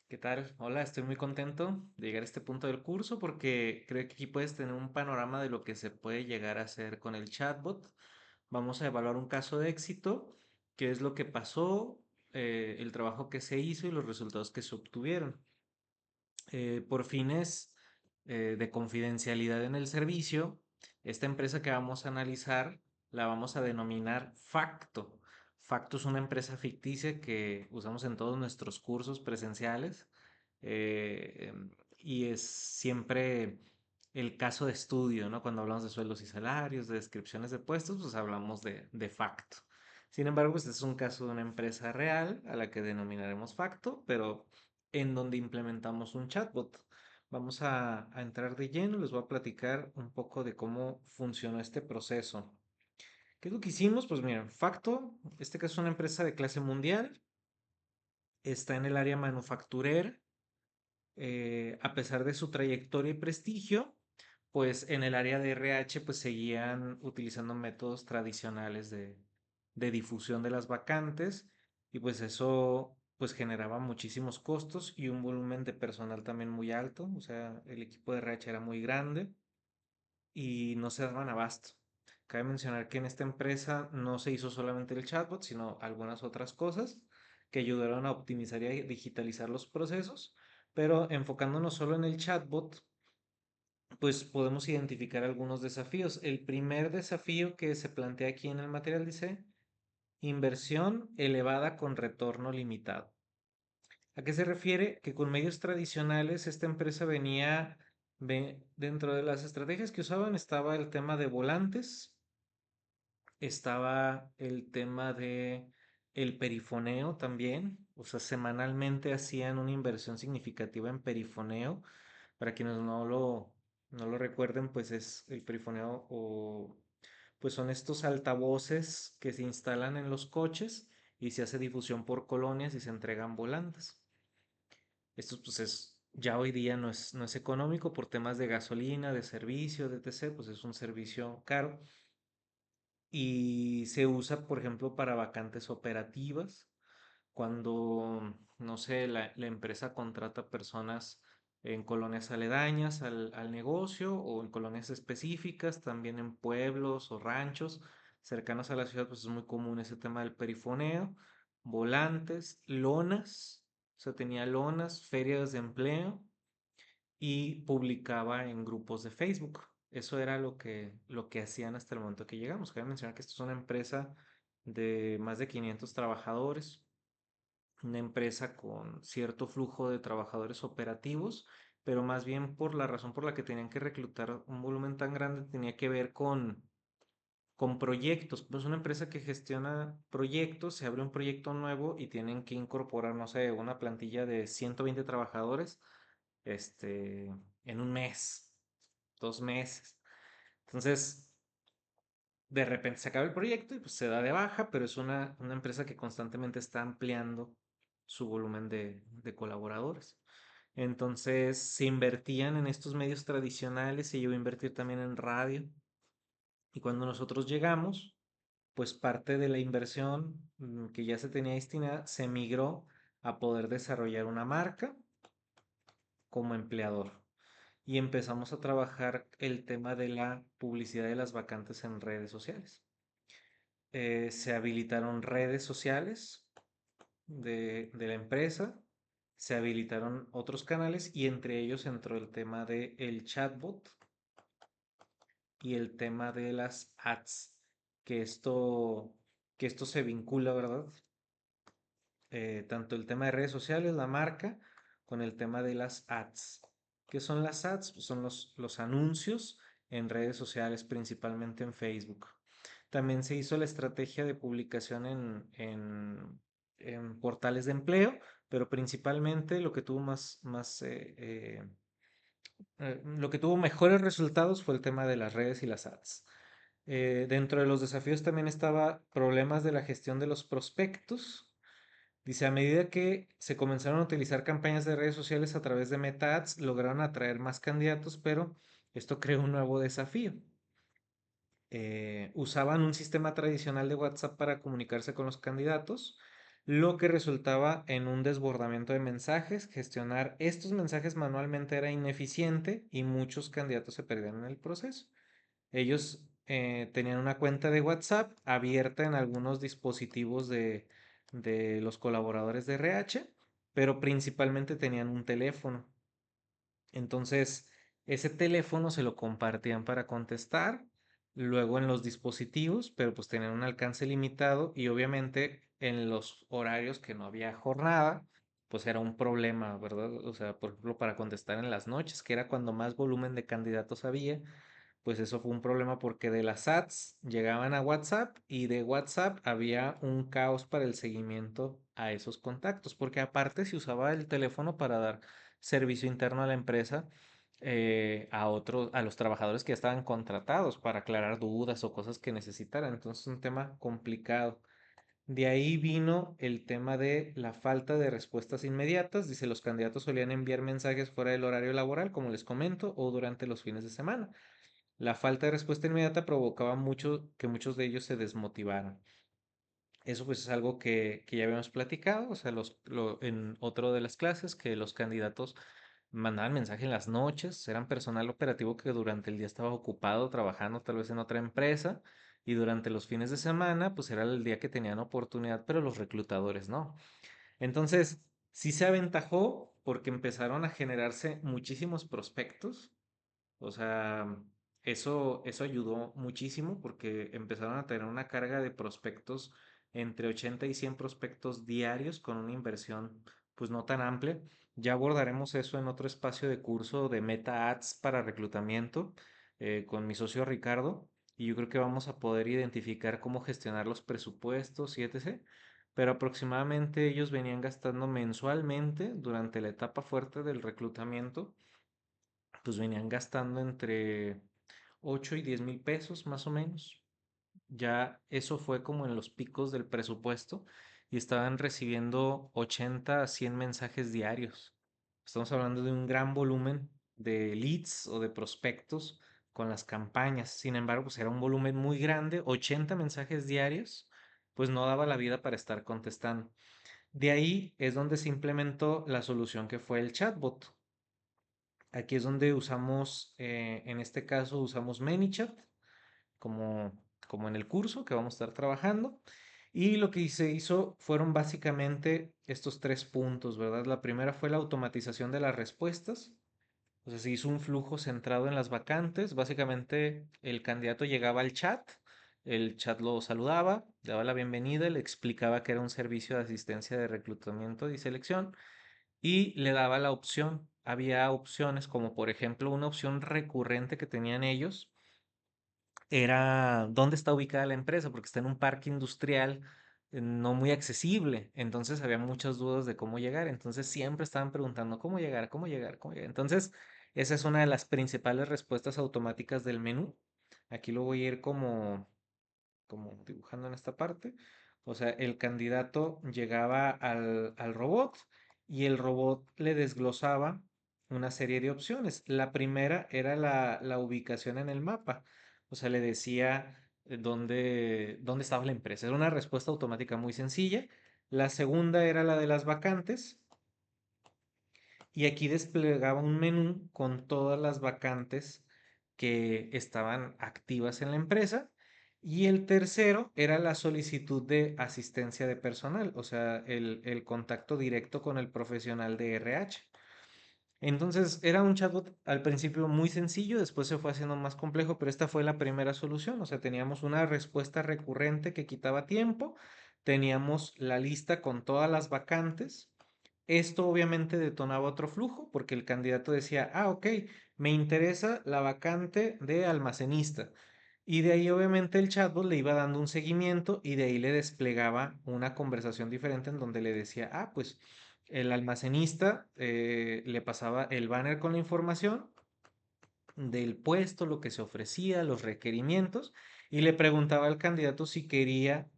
¿Qué tal? Hola, estoy muy contento de llegar a este punto del curso porque creo que aquí puedes tener un panorama de lo que se puede llegar a hacer con el chatbot. Vamos a evaluar un caso de éxito, qué es lo que pasó, el trabajo que se hizo y los resultados que se obtuvieron. Por fines de confidencialidad en el servicio, esta empresa que vamos a analizar la vamos a denominar Facto. Facto es una empresa ficticia que usamos en todos nuestros cursos presenciales y es siempre el caso de estudio, ¿no? Cuando hablamos de sueldos y salarios, de descripciones de puestos, pues hablamos de Facto. Sin embargo, pues este es un caso de una empresa real a la que denominaremos Facto, pero en donde implementamos un chatbot. Vamos a entrar de lleno, les voy a platicar un poco de cómo funcionó este proceso. ¿Qué es lo que hicimos? Pues miren, Facto, este caso es una empresa de clase mundial, está en el área manufacturera, a pesar de su trayectoria y prestigio, pues en el área de RH pues seguían utilizando métodos tradicionales de difusión de las vacantes y pues eso pues generaba muchísimos costos y un volumen de personal también muy alto, o sea, el equipo de RH era muy grande y no se daban abasto. Cabe mencionar que en esta empresa no se hizo solamente el chatbot, sino algunas otras cosas que ayudaron a optimizar y a digitalizar los procesos, pero enfocándonos solo en el chatbot, pues podemos identificar algunos desafíos. El primer desafío que se plantea aquí en el material dice inversión elevada con retorno limitado. ¿A qué se refiere? Que con medios tradicionales esta empresa venía, dentro de las estrategias que usaban estaba el tema de volantes, estaba el tema de el perifoneo también, o sea, semanalmente hacían una inversión significativa en perifoneo. Para quienes no lo recuerden, pues es el perifoneo o pues son estos altavoces que se instalan en los coches y se hace difusión por colonias y se entregan volantes. Esto pues es, ya hoy día no es económico por temas de gasolina, de servicio, de etc., pues es un servicio caro y se usa, por ejemplo, para vacantes operativas, cuando, no sé, la empresa contrata personas en colonias aledañas al negocio o en colonias específicas, también en pueblos o ranchos cercanos a la ciudad, pues es muy común ese tema del perifoneo, volantes, lonas, o sea, tenía lonas, ferias de empleo y publicaba en grupos de Facebook. Eso era lo que hacían hasta el momento que llegamos. Cabe mencionar que esto es una empresa de más de 500 trabajadores, una empresa con cierto flujo de trabajadores operativos, pero más bien por la razón por la que tenían que reclutar un volumen tan grande tenía que ver con proyectos. Pues una empresa que gestiona proyectos, se abre un proyecto nuevo y tienen que incorporar, no sé, una plantilla de 120 trabajadores, en un mes, 2 meses. Entonces, de repente se acaba el proyecto y pues se da de baja, pero es una empresa que constantemente está ampliando su volumen de colaboradores. Entonces se invertían en estos medios tradicionales, se llegó a invertir también en radio. Y cuando nosotros llegamos, pues parte de la inversión que ya se tenía destinada se migró a poder desarrollar una marca como empleador. Y empezamos a trabajar el tema de la publicidad de las vacantes en redes sociales. Se habilitaron redes sociales de la empresa, se habilitaron otros canales y entre ellos entró el tema de el chatbot y el tema de las ads, que esto, que esto se vincula, ¿verdad? Tanto el tema de redes sociales, la marca, con el tema de las ads. ¿Qué son las ads? Pues son los anuncios en redes sociales, principalmente en Facebook. También se hizo la estrategia de publicación en portales de empleo, pero principalmente lo que tuvo lo que tuvo mejores resultados fue el tema de las redes y las ads. Dentro de los desafíos también estaba problemas de la gestión de los prospectos. Dice, a medida que se comenzaron a utilizar campañas de redes sociales a través de Meta Ads, lograron atraer más candidatos, pero esto creó un nuevo desafío. Usaban un sistema tradicional de WhatsApp para comunicarse con los candidatos, lo que resultaba en un desbordamiento de mensajes. Gestionar estos mensajes manualmente era ineficiente y muchos candidatos se perdían en el proceso. Ellos tenían una cuenta de WhatsApp abierta en algunos dispositivos de los colaboradores de RH, pero principalmente tenían un teléfono. Entonces, ese teléfono se lo compartían para contestar, luego en los dispositivos, pero pues tenían un alcance limitado y obviamente en los horarios que no había jornada, pues era un problema, ¿verdad? O sea, por ejemplo, para contestar en las noches, que era cuando más volumen de candidatos había, pues eso fue un problema porque de las ads llegaban a WhatsApp y de WhatsApp había un caos para el seguimiento a esos contactos, porque aparte se usaba el teléfono para dar servicio interno a la empresa, a los trabajadores que ya estaban contratados para aclarar dudas o cosas que necesitaran. Entonces es un tema complicado. De ahí vino el tema de la falta de respuestas inmediatas. Dice, los candidatos solían enviar mensajes fuera del horario laboral, como les comento, o durante los fines de semana. La falta de respuesta inmediata provocaba mucho que muchos de ellos se desmotivaran. Eso pues es algo que ya habíamos platicado, o sea, en otro de las clases, que los candidatos mandaban mensaje en las noches, eran personal operativo que durante el día estaba ocupado trabajando tal vez en otra empresa y durante los fines de semana pues era el día que tenían oportunidad, pero los reclutadores no. Entonces, sí se aventajó porque empezaron a generarse muchísimos prospectos, o sea, eso ayudó muchísimo porque empezaron a tener una carga de prospectos entre 80 y 100 prospectos diarios con una inversión pues no tan amplia. Ya abordaremos eso en otro espacio de curso de Meta Ads para reclutamiento con mi socio Ricardo y yo creo que vamos a poder identificar cómo gestionar los presupuestos y etc. Pero aproximadamente ellos venían gastando mensualmente durante la etapa fuerte del reclutamiento, pues venían gastando entre 8 y 10 mil pesos más o menos. Ya eso fue como en los picos del presupuesto y estaban recibiendo 80 a 100 mensajes diarios. Estamos hablando de un gran volumen de leads o de prospectos con las campañas. Sin embargo, pues era un volumen muy grande, 80 mensajes diarios, pues no daba la vida para estar contestando. De ahí es donde se implementó la solución que fue el chatbot. Aquí es donde usamos, en este caso usamos ManyChat como, como en el curso que vamos a estar trabajando. Y lo que se hizo fueron básicamente estos tres puntos, ¿verdad? La primera fue la automatización de las respuestas. O sea, se hizo un flujo centrado en las vacantes. Básicamente el candidato llegaba al chat, el chat lo saludaba, le daba la bienvenida, le explicaba que era un servicio de asistencia de reclutamiento y selección y le daba la opción. Había opciones como por ejemplo una opción recurrente que tenían ellos era dónde está ubicada la empresa, porque está en un parque industrial no muy accesible. Entonces había muchas dudas de cómo llegar. Entonces siempre estaban preguntando cómo llegar, cómo llegar, cómo llegar. Entonces esa es una de las principales respuestas automáticas del menú. Aquí lo voy a ir como dibujando en esta parte. O sea, el candidato llegaba al robot y el robot le desglosaba una serie de opciones. La primera era la ubicación en el mapa. O sea, le decía dónde estaba la empresa. Era una respuesta automática muy sencilla. La segunda era la de las vacantes. Y aquí desplegaba un menú con todas las vacantes que estaban activas en la empresa. Y el tercero era la solicitud de asistencia de personal, o sea, el contacto directo con el profesional de RH. Entonces era un chatbot al principio muy sencillo, después se fue haciendo más complejo, pero esta fue la primera solución. O sea, teníamos una respuesta recurrente que quitaba tiempo, teníamos la lista con todas las vacantes. Esto obviamente detonaba otro flujo porque el candidato decía, ah, ok, me interesa la vacante de almacenista. Y de ahí obviamente el chatbot le iba dando un seguimiento y de ahí le desplegaba una conversación diferente en donde le decía, ah, pues el almacenista le pasaba el banner con la información del puesto, lo que se ofrecía, los requerimientos y le preguntaba al candidato si quería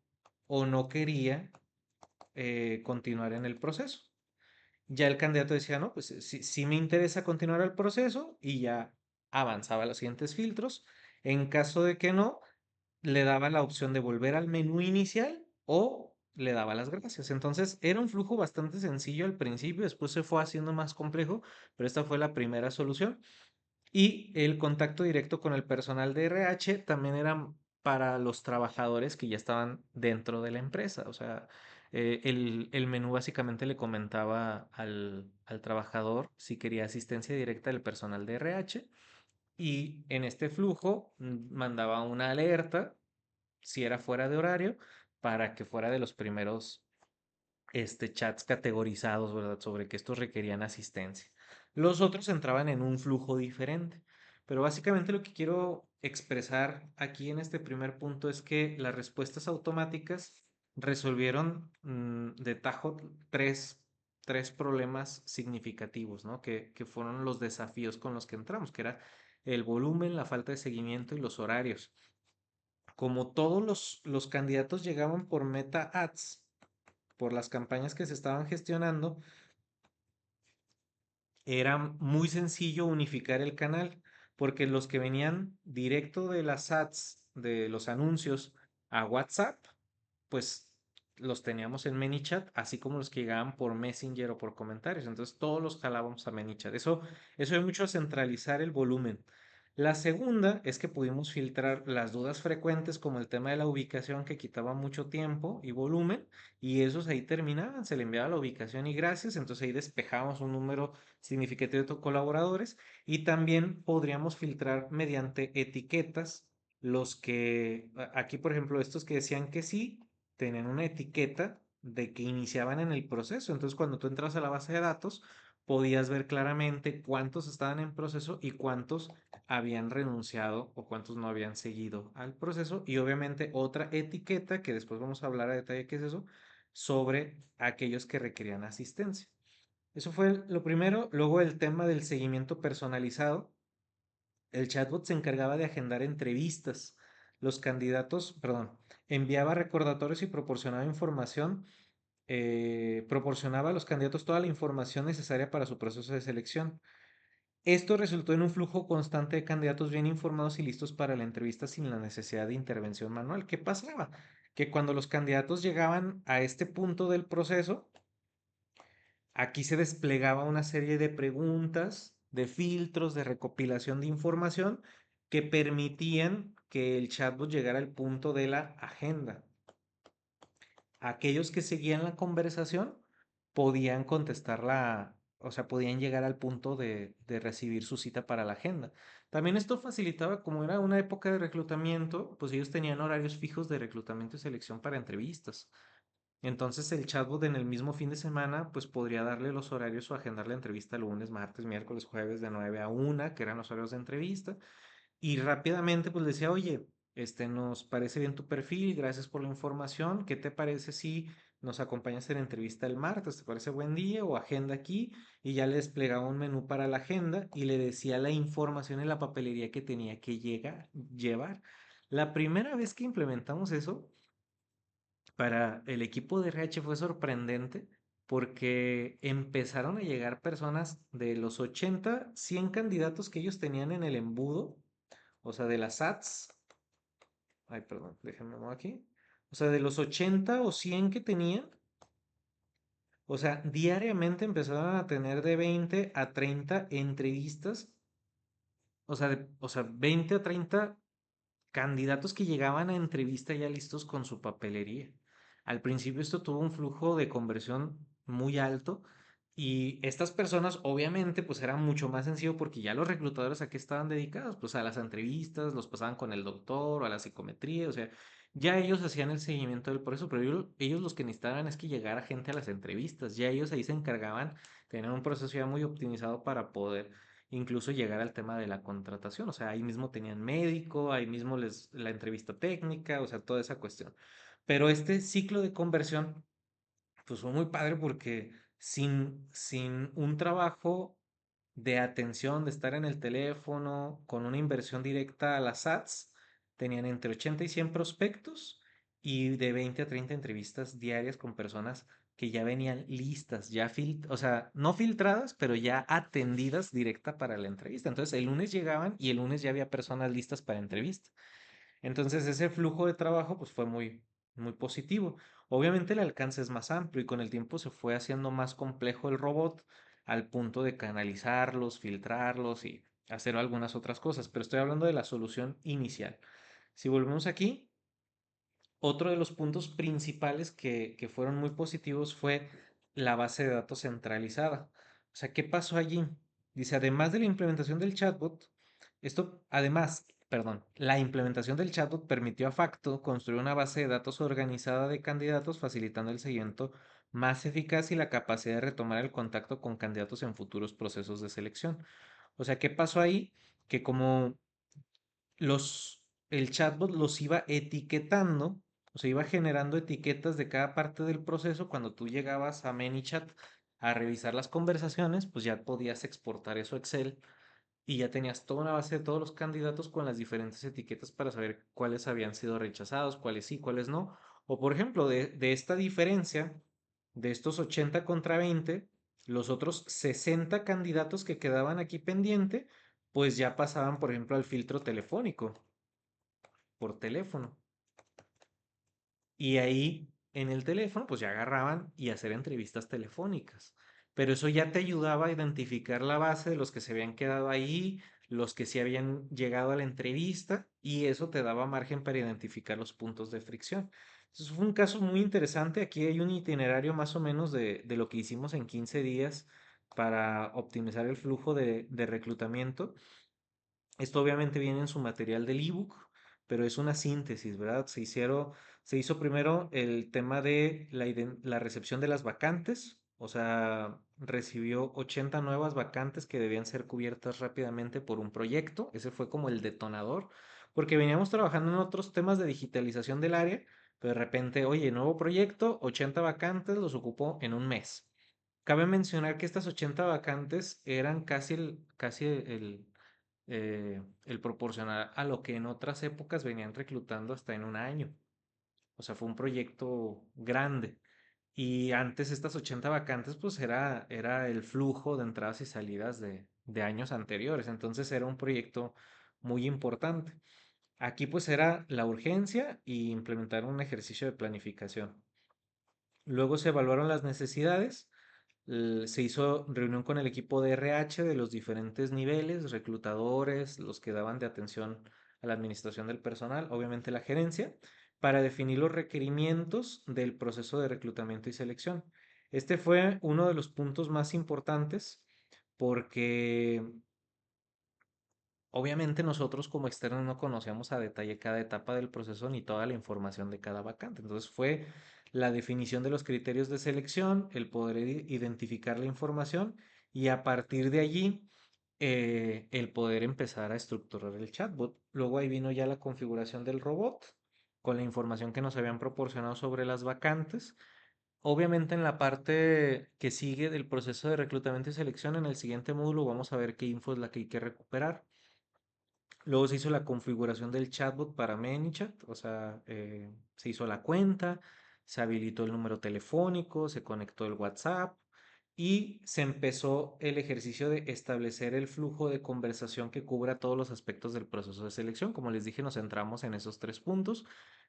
o no quería continuar en el proceso. Ya el candidato decía, no, pues sí me interesa continuar el proceso y ya avanzaba a los siguientes filtros. En caso de que no, le daba la opción de volver al menú inicial o le daba las gracias. Entonces era un flujo bastante sencillo al principio, después se fue haciendo más complejo, pero esta fue la primera solución. Y el contacto directo con el personal de RH también era para los trabajadores que ya estaban dentro de la empresa. O sea, el menú básicamente le comentaba al trabajador si quería asistencia directa del personal de RH y en este flujo mandaba una alerta si era fuera de horario para que fuera de los primeros chats categorizados, ¿verdad? Sobre que estos requerían asistencia. Los otros entraban en un flujo diferente. Pero básicamente lo que quiero expresar aquí en este primer punto es que las respuestas automáticas resolvieron de tajo tres problemas significativos, ¿no? Que fueron los desafíos con los que entramos, que era el volumen, la falta de seguimiento y los horarios. Como todos los candidatos llegaban por Meta Ads, por las campañas que se estaban gestionando, era muy sencillo unificar el canal, porque los que venían directo de las ads, de los anuncios a WhatsApp, pues los teníamos en ManyChat, así como los que llegaban por Messenger o por comentarios. Entonces todos los jalábamos a ManyChat. Eso es mucho a centralizar el volumen. La segunda es que pudimos filtrar las dudas frecuentes como el tema de la ubicación que quitaba mucho tiempo y volumen y esos ahí terminaban, se le enviaba la ubicación y gracias, entonces ahí despejamos un número significativo de colaboradores y también podríamos filtrar mediante etiquetas los que, aquí por ejemplo, estos que decían que sí, tenían una etiqueta de que iniciaban en el proceso. Entonces, cuando tú entras a la base de datos, podías ver claramente cuántos estaban en proceso y cuántos habían renunciado o cuántos no habían seguido al proceso. Y obviamente otra etiqueta, que después vamos a hablar a detalle qué es eso, sobre aquellos que requerían asistencia. Eso fue lo primero. Luego el tema del seguimiento personalizado. El chatbot se encargaba de agendar entrevistas. Los candidatos, perdón, enviaba recordatorios y proporcionaba información, proporcionaba a los candidatos toda la información necesaria para su proceso de selección. Esto resultó en un flujo constante de candidatos bien informados y listos para la entrevista sin la necesidad de intervención manual. ¿Qué pasaba? Que cuando los candidatos llegaban a este punto del proceso, aquí se desplegaba una serie de preguntas, de filtros, de recopilación de información que permitían que el chatbot llegara al punto de la agenda. Aquellos que seguían la conversación podían contestarla, o sea, podían llegar al punto de recibir su cita para la agenda. También esto facilitaba, como era una época de reclutamiento, pues ellos tenían horarios fijos de reclutamiento y selección para entrevistas. Entonces el chatbot en el mismo fin de semana, pues podría darle los horarios o agendar la entrevista lunes, martes, miércoles, jueves de 9 a 1, que eran los horarios de entrevista, y rápidamente pues le decía, oye, nos parece bien tu perfil, gracias por la información, ¿qué te parece si nos acompañas en la entrevista el martes? ¿Te parece buen día? O agenda aquí, y ya le desplegaba un menú para la agenda y le decía la información en la papelería que tenía que llevar. La primera vez que implementamos eso, para el equipo de RH fue sorprendente porque empezaron a llegar personas de los 80, 100 candidatos que ellos tenían en el embudo, o sea, de las ads. Ay, perdón, déjenme mover aquí. O sea, de los 80 o 100 que tenían, o sea, diariamente empezaron a tener de 20 a 30 entrevistas, o sea, 20 a 30 candidatos que llegaban a entrevista ya listos con su papelería. Al principio esto tuvo un flujo de conversión muy alto y estas personas obviamente pues era mucho más sencillo porque ya los reclutadores a qué estaban dedicados, pues a las entrevistas, los pasaban con el doctor o a la psicometría, o sea, ya ellos hacían el seguimiento del proceso, pero ellos los que necesitaban es que llegara gente a las entrevistas, ya ellos ahí se encargaban, tener un proceso ya muy optimizado para poder incluso llegar al tema de la contratación. O sea, ahí mismo tenían médico, ahí mismo la entrevista técnica, o sea, toda esa cuestión. Pero este ciclo de conversión, pues fue muy padre porque sin un trabajo de atención, de estar en el teléfono, con una inversión directa a las ads, tenían entre 80 y 100 prospectos y de 20 a 30 entrevistas diarias con personas que ya venían listas, o sea, no filtradas, pero ya atendidas directa para la entrevista. Entonces, el lunes llegaban y el lunes ya había personas listas para entrevista. Entonces, ese flujo de trabajo pues fue muy positivo. Obviamente el alcance es más amplio y con el tiempo se fue haciendo más complejo el robot al punto de canalizarlos, filtrarlos y hacer algunas otras cosas, pero estoy hablando de la solución inicial. Si volvemos aquí, otro de los puntos principales que fueron muy positivos fue la base de datos centralizada. O sea, ¿qué pasó allí? Dice, además de la implementación del chatbot, la implementación del chatbot permitió a Facto construir una base de datos organizada de candidatos, facilitando el seguimiento más eficaz y la capacidad de retomar el contacto con candidatos en futuros procesos de selección. O sea, ¿qué pasó ahí? Que como el chatbot los iba etiquetando, o sea, iba generando etiquetas de cada parte del proceso. Cuando tú llegabas a ManyChat a revisar las conversaciones, pues ya podías exportar eso a Excel y ya tenías toda una base de todos los candidatos con las diferentes etiquetas para saber cuáles habían sido rechazados, cuáles sí, cuáles no. O por ejemplo, de esta diferencia, de estos 80 contra 20, los otros 60 candidatos que quedaban aquí pendiente, pues ya pasaban, por ejemplo, al filtro telefónico, por teléfono. Y ahí en el teléfono, pues ya agarraban y hacer entrevistas telefónicas. Pero eso ya te ayudaba a identificar la base de los que se habían quedado ahí, los que sí habían llegado a la entrevista, y eso te daba margen para identificar los puntos de fricción. Entonces fue un caso muy interesante. Aquí hay un itinerario más o menos de lo que hicimos en 15 días para optimizar el flujo de reclutamiento. Esto obviamente viene en su material del ebook, pero es una síntesis, ¿verdad? Se hizo primero el tema de la recepción de las vacantes, o sea, recibió 80 nuevas vacantes que debían ser cubiertas rápidamente por un proyecto. Ese fue como el detonador, porque veníamos trabajando en otros temas de digitalización del área, pero de repente, oye, nuevo proyecto, 80 vacantes, los ocupó en un mes. Cabe mencionar que estas 80 vacantes eran casi el proporcional a lo que en otras épocas venían reclutando hasta en un año. O sea, fue un proyecto grande. Y antes estas 80 vacantes, pues era el flujo de entradas y salidas de años anteriores. Entonces era un proyecto muy importante. Aquí pues era la urgencia y implementar un ejercicio de planificación. Luego se evaluaron las necesidades, se hizo reunión con el equipo de RH de los diferentes niveles, reclutadores, los que daban de atención a la administración del personal, obviamente la gerencia, para definir los requerimientos del proceso de reclutamiento y selección. Este fue uno de los puntos más importantes porque obviamente nosotros como externos no conocíamos a detalle cada etapa del proceso ni toda la información de cada vacante. Entonces fue la definición de los criterios de selección, el poder identificar la información y a partir de allí el poder empezar a estructurar el chatbot. Luego ahí vino ya la configuración del robot con la información que nos habían proporcionado sobre las vacantes. Obviamente en la parte que sigue del proceso de reclutamiento y selección, en el siguiente módulo vamos a ver qué info es la que hay que recuperar. Luego se hizo la configuración del chatbot para ManyChat, o sea, se hizo la cuenta, se habilitó el número telefónico, se conectó el WhatsApp y se empezó el ejercicio de establecer el flujo de conversación que cubra todos los aspectos del proceso de selección. Como les dije, nos centramos en esos tres puntos,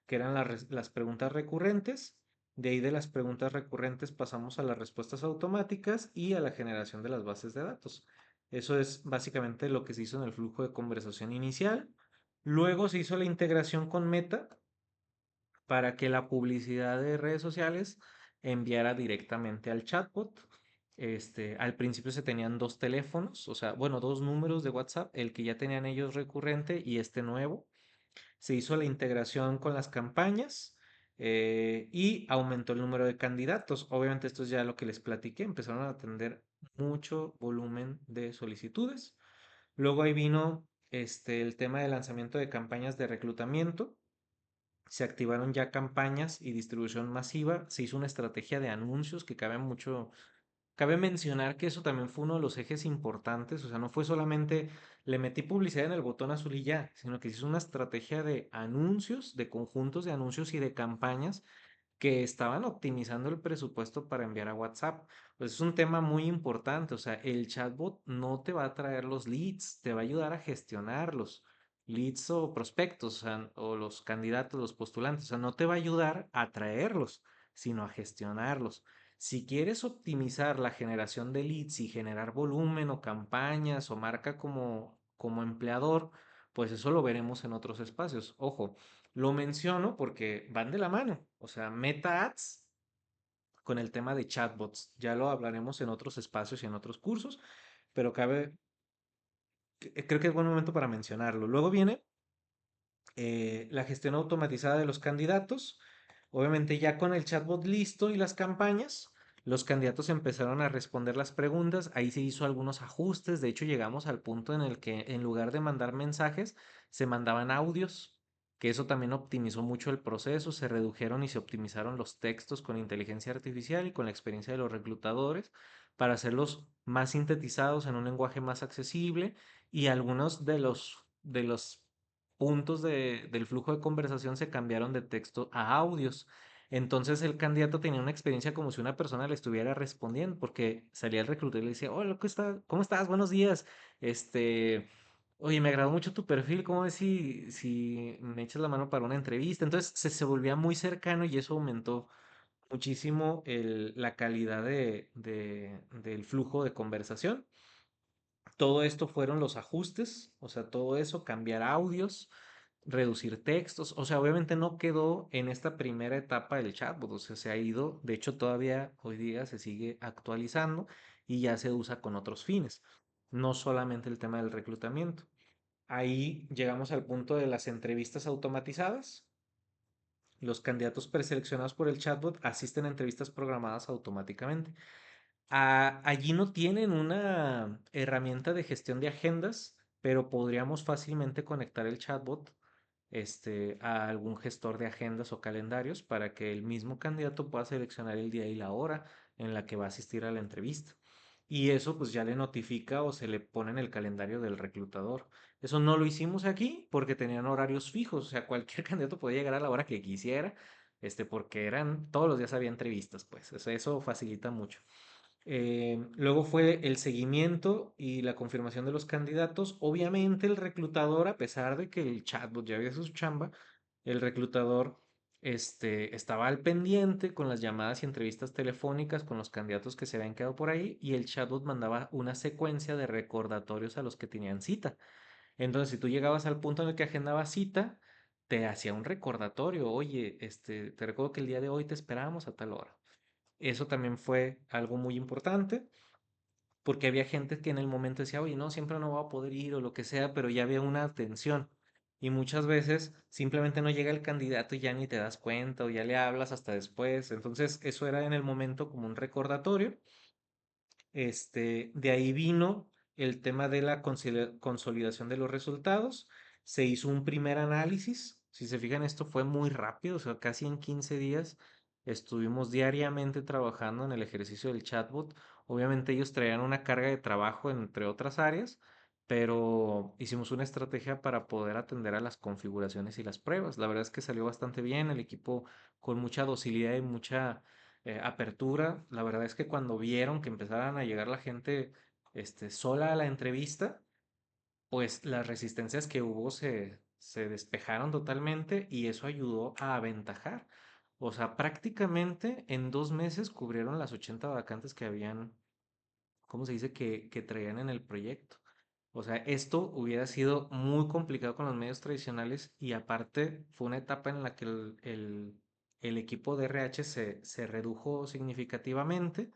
que eran las preguntas recurrentes. De ahí de las preguntas recurrentes pasamos a las respuestas automáticas y a la generación de las bases de datos. Eso es básicamente lo que se hizo en el flujo de conversación inicial. Luego se hizo la integración con Meta para que la publicidad de redes sociales enviara directamente al chatbot. Al principio se tenían dos teléfonos, o sea, bueno, dos números de WhatsApp, el que ya tenían ellos recurrente y este nuevo. Se hizo la integración con las campañas y aumentó el número de candidatos. Obviamente esto es ya lo que les platiqué, empezaron a atender mucho volumen de solicitudes. Luego ahí vino el tema de lanzamiento de campañas de reclutamiento. Se activaron ya campañas y distribución masiva. Se hizo una estrategia de anuncios que cabe mencionar que eso también fue uno de los ejes importantes, o sea, no fue solamente le metí publicidad en el botón azul y ya, sino que se hizo una estrategia de anuncios, de conjuntos de anuncios y de campañas que estaban optimizando el presupuesto para enviar a WhatsApp. Pues es un tema muy importante, o sea, el chatbot no te va a traer los leads, te va a ayudar a gestionarlos, leads o prospectos, o sea, o los candidatos, los postulantes, o sea, no te va a ayudar a traerlos, sino a gestionarlos. Si quieres optimizar la generación de leads y generar volumen o campañas o marca como empleador, pues eso lo veremos en otros espacios. Ojo, lo menciono porque van de la mano. O sea, Meta Ads con el tema de chatbots. Ya lo hablaremos en otros espacios y en otros cursos, pero creo que es buen momento para mencionarlo. Luego viene la gestión automatizada de los candidatos. Obviamente ya con el chatbot listo y las campañas, los candidatos empezaron a responder las preguntas. Ahí se hizo algunos ajustes. De hecho, llegamos al punto en el que en lugar de mandar mensajes, se mandaban audios, que eso también optimizó mucho el proceso. Se redujeron y se optimizaron los textos con inteligencia artificial y con la experiencia de los reclutadores para hacerlos más sintetizados en un lenguaje más accesible y algunos de los puntos del flujo de conversación se cambiaron de texto a audios. Entonces el candidato tenía una experiencia como si una persona le estuviera respondiendo, porque salía el reclutador y le decía, hola, ¿cómo estás? Buenos días. Oye, me agradó mucho tu perfil, ¿cómo ves si me echas la mano para una entrevista? Entonces se volvía muy cercano y eso aumentó muchísimo la calidad del flujo de conversación. Todo esto fueron los ajustes, o sea, todo eso, cambiar audios, reducir textos, o sea, obviamente no quedó en esta primera etapa del chatbot, o sea, se ha ido, de hecho todavía hoy día se sigue actualizando y ya se usa con otros fines, no solamente el tema del reclutamiento. Ahí llegamos al punto de las entrevistas automatizadas. Los candidatos preseleccionados por el chatbot asisten a entrevistas programadas automáticamente. Allí no tienen una herramienta de gestión de agendas, pero podríamos fácilmente conectar el chatbot a algún gestor de agendas o calendarios para que el mismo candidato pueda seleccionar el día y la hora en la que va a asistir a la entrevista. Y eso pues ya le notifica o se le pone en el calendario del reclutador. Eso no lo hicimos aquí porque tenían horarios fijos, o sea, cualquier candidato podía llegar a la hora que quisiera, porque todos los días había entrevistas, pues eso facilita mucho. Luego fue el seguimiento y la confirmación de los candidatos. Obviamente el reclutador, a pesar de que el chatbot ya había hecho su chamba, el reclutador estaba al pendiente con las llamadas y entrevistas telefónicas con los candidatos que se habían quedado por ahí y el chatbot mandaba una secuencia de recordatorios a los que tenían cita. Entonces, si tú llegabas al punto en el que agendabas cita, te hacía un recordatorio. Oye, te recuerdo que el día de hoy te esperamos a tal hora. Eso también fue algo muy importante, porque había gente que en el momento decía, oye, no, siempre no voy a poder ir o lo que sea, pero ya había una atención. Y muchas veces simplemente no llega el candidato y ya ni te das cuenta o ya le hablas hasta después. Entonces, eso era en el momento como un recordatorio. De ahí vino el tema de la consolidación de los resultados. Se hizo un primer análisis. Si se fijan, esto fue muy rápido, o sea, casi en 15 días estuvimos diariamente trabajando en el ejercicio del chatbot. Obviamente ellos traían una carga de trabajo entre otras áreas, pero hicimos una estrategia para poder atender a las configuraciones y las pruebas. La verdad es que salió bastante bien, el equipo con mucha docilidad y mucha apertura. La verdad es que cuando vieron que empezaran a llegar la gente sola a la entrevista, pues las resistencias que hubo se despejaron totalmente y eso ayudó a aventajar. O sea, prácticamente en 2 meses cubrieron las 80 vacantes que habían, ¿cómo se dice?, que traían en el proyecto. O sea, esto hubiera sido muy complicado con los medios tradicionales y aparte fue una etapa en la que el equipo de RH se redujo significativamente.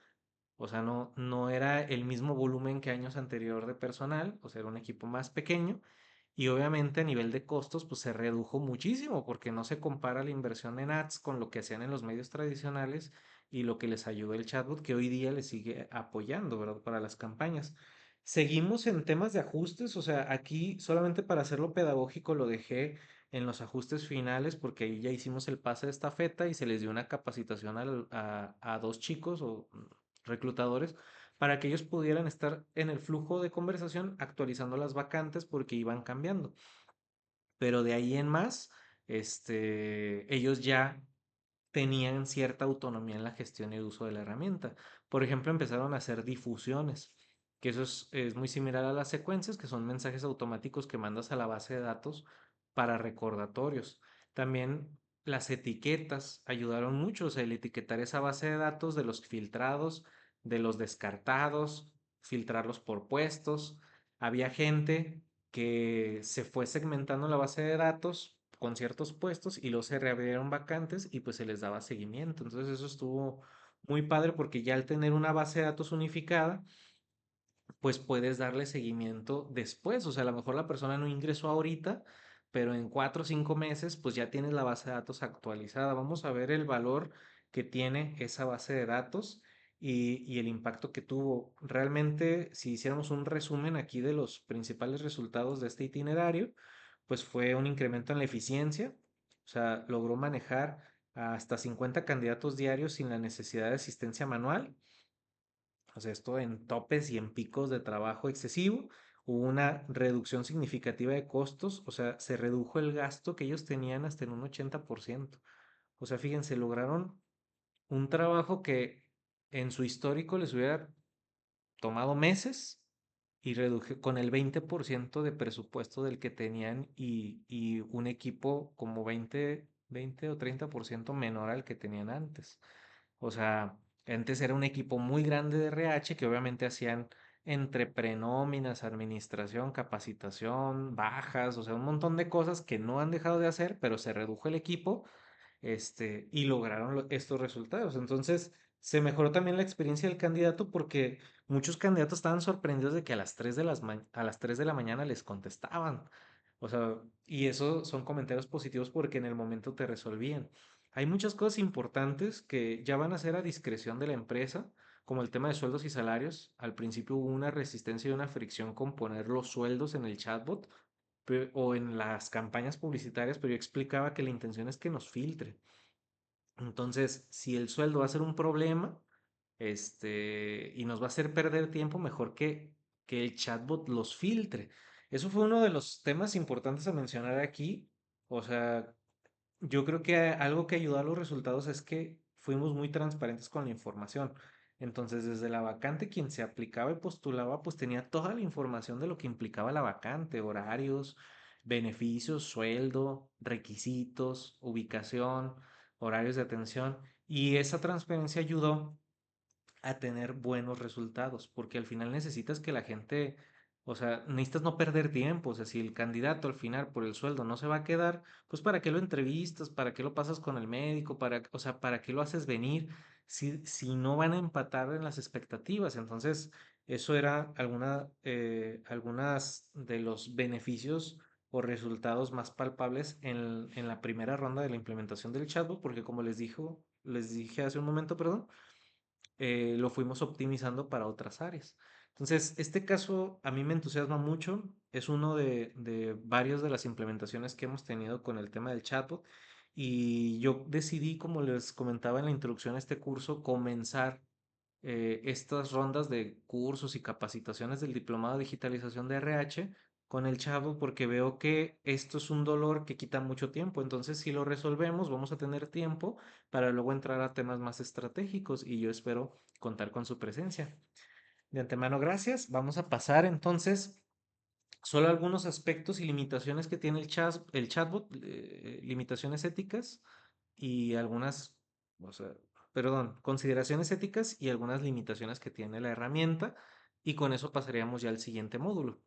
O sea, no era el mismo volumen que años anterior de personal, o sea, era un equipo más pequeño y obviamente a nivel de costos pues se redujo muchísimo porque no se compara la inversión en ads con lo que hacían en los medios tradicionales y lo que les ayudó el chatbot que hoy día les sigue apoyando, ¿verdad? Para las campañas. Seguimos en temas de ajustes, o sea, aquí solamente para hacerlo pedagógico lo dejé en los ajustes finales porque ahí ya hicimos el pase de estafeta y se les dio una capacitación a dos chicos o reclutadores para que ellos pudieran estar en el flujo de conversación actualizando las vacantes porque iban cambiando. Pero de ahí en más, ellos ya tenían cierta autonomía en la gestión y el uso de la herramienta. Por ejemplo, empezaron a hacer difusiones, que eso es muy similar a las secuencias, que son mensajes automáticos que mandas a la base de datos para recordatorios. También las etiquetas ayudaron mucho, o sea, el etiquetar esa base de datos de los filtrados, de los descartados, filtrarlos por puestos. Había gente que se fue segmentando la base de datos con ciertos puestos y luego se reabrieron vacantes y pues se les daba seguimiento. Entonces eso estuvo muy padre porque ya al tener una base de datos unificada, pues puedes darle seguimiento después. O sea, a lo mejor la persona no ingresó ahorita, pero en 4 o 5 meses, pues ya tienes la base de datos actualizada. Vamos a ver el valor que tiene esa base de datos y el impacto que tuvo. Realmente, si hiciéramos un resumen aquí de los principales resultados de este itinerario, pues fue un incremento en la eficiencia. O sea, logró manejar hasta 50 candidatos diarios sin la necesidad de asistencia manual. O sea, esto en topes y en picos de trabajo excesivo. Hubo una reducción significativa de costos, o sea, se redujo el gasto que ellos tenían hasta en un 80%. O sea, fíjense, lograron un trabajo que en su histórico les hubiera tomado meses y reduje con el 20% de presupuesto del que tenían y un equipo como 20 o 30% menor al que tenían antes. O sea, antes era un equipo muy grande de RH que obviamente hacían entre prenóminas, administración, capacitación, bajas, o sea, un montón de cosas que no han dejado de hacer, pero se redujo el equipo, y lograron estos resultados. Entonces, se mejoró también la experiencia del candidato porque muchos candidatos estaban sorprendidos de que a las 3 de la mañana les contestaban. O sea, y eso son comentarios positivos porque en el momento te resolvían. Hay muchas cosas importantes que ya van a ser a discreción de la empresa, como el tema de sueldos y salarios. Al principio hubo una resistencia y una fricción con poner los sueldos en el chatbot o en las campañas publicitarias, pero yo explicaba que la intención es que nos filtre. Entonces, si el sueldo va a ser un problema, y nos va a hacer perder tiempo, mejor que el chatbot los filtre. Eso fue uno de los temas importantes a mencionar aquí. O sea, yo creo que algo que ayudó a los resultados es que fuimos muy transparentes con la información. Entonces, desde la vacante, quien se aplicaba y postulaba, pues tenía toda la información de lo que implicaba la vacante, horarios, beneficios, sueldo, requisitos, ubicación, horarios de atención. Y esa transparencia ayudó a tener buenos resultados, porque al final necesitas que la gente, o sea, necesitas no perder tiempo, o sea, si el candidato al final por el sueldo no se va a quedar, pues ¿para qué lo entrevistas? ¿Para qué lo pasas con el médico? O sea, ¿para qué lo haces venir si no van a empatar en las expectativas? Entonces, eso era algunas de los beneficios o resultados más palpables en la primera ronda de la implementación del chatbot, porque como les dije hace un momento, perdón, lo fuimos optimizando para otras áreas. Entonces, este caso a mí me entusiasma mucho. Es uno de varios de las implementaciones que hemos tenido con el tema del chatbot. Y yo decidí, como les comentaba en la introducción a este curso, comenzar estas rondas de cursos y capacitaciones del Diplomado de Digitalización de RH con el chavo porque veo que esto es un dolor que quita mucho tiempo. Entonces, si lo resolvemos, vamos a tener tiempo para luego entrar a temas más estratégicos y yo espero contar con su presencia. De antemano, gracias. Vamos a pasar entonces solo algunos aspectos y limitaciones que tiene el chatbot, limitaciones éticas y algunas, o sea, perdón, consideraciones éticas y algunas limitaciones que tiene la herramienta y con eso pasaríamos ya al siguiente módulo.